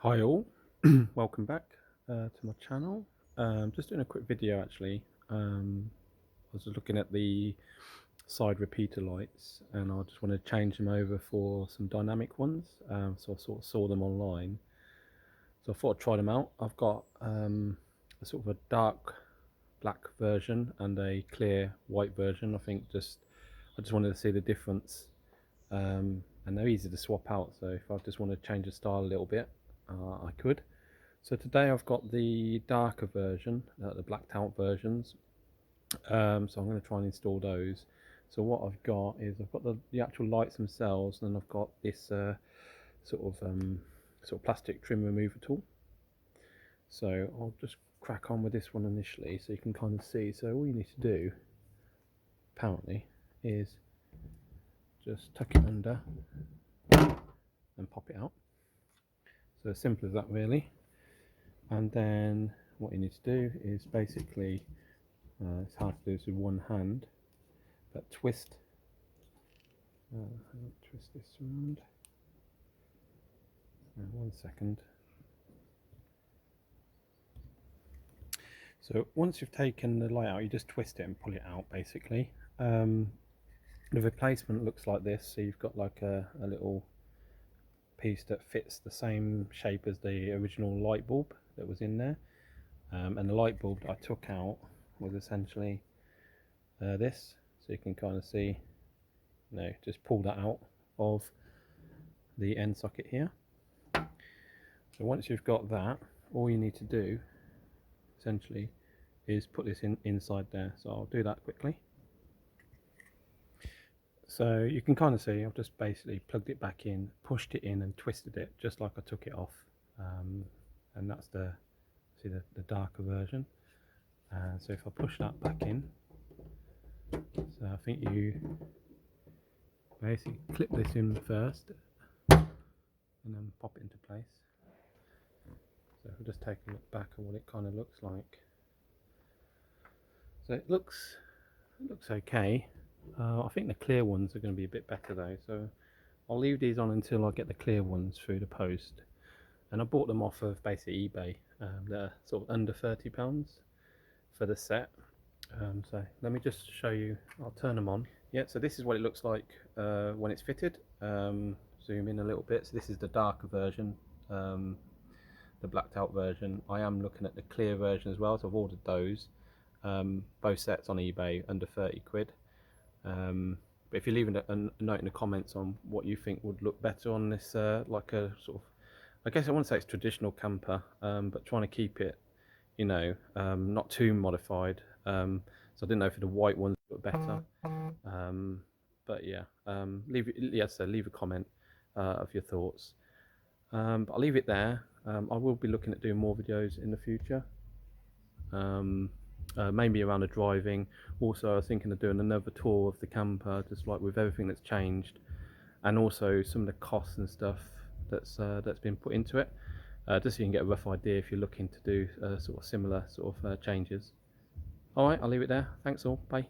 Hi all, welcome back to my channel. Just doing a quick video actually. I was looking at the side repeater lights and I just want to change them over for some dynamic ones. So I sort of saw them online. So I thought I'd try them out. I've got a sort of a dark black version and a clear white version. I just wanted to see the difference. And they're easy to swap out, so if I just want to change the style a little bit, I could. So today I've got the darker version, the blacked out versions. So I'm going to try and install those. So what I've got is I've got the actual lights themselves, and then I've got this sort of plastic trim remover tool. So I'll just crack on with this one initially, so you can kind of see. So all you need to do, apparently, is just tuck it under and pop it out. So as simple as that, really. And then what you need to do is basically, it's hard to do this with one hand, but twist this around. 1 second. So once you've taken the light out, you just twist it and pull it out basically. The replacement looks like this, so you've got like a little piece that fits the same shape as the original light bulb that was in there, and the light bulb that I took out was essentially this, so you can kind of see, just pull that out of the end socket here. So once you've got that, all you need to do essentially is put this inside there. So I'll do that quickly. So you can kind of see I've just basically plugged it back in, pushed it in and twisted it just like I took it off, and that's the darker version. So if I push that back in, so I think you basically clip this in first and then pop it into place. So if we just take a look back at what it kind of looks like. So it looks okay. I think the clear ones are going to be a bit better though, so I'll leave these on until I get the clear ones through the post. And I bought them off of basically eBay. They're sort of under £30 for the set. So let me just show you. I'll turn them on. Yeah, so this is what it looks like when it's fitted. Zoom in a little bit. So this is the darker version, the blacked out version. I am looking at the clear version as well, so I've ordered those. Both sets on eBay under 30 quid. But if you leave a note in the comments on what you think would look better on this, like a sort of, I guess I wouldn't say it's traditional camper, but trying to keep it, not too modified. So I didn't know if the white ones look better. But yeah, leave a comment of your thoughts. But I'll leave it there. I will be looking at doing more videos in the future. Maybe around the driving. Also I was thinking of doing another tour of the camper, just like with everything that's changed, and also some of the costs and stuff that's been put into it, just so you can get a rough idea if you're looking to do sort of similar changes. Alright, I'll leave it there. Thanks all, bye.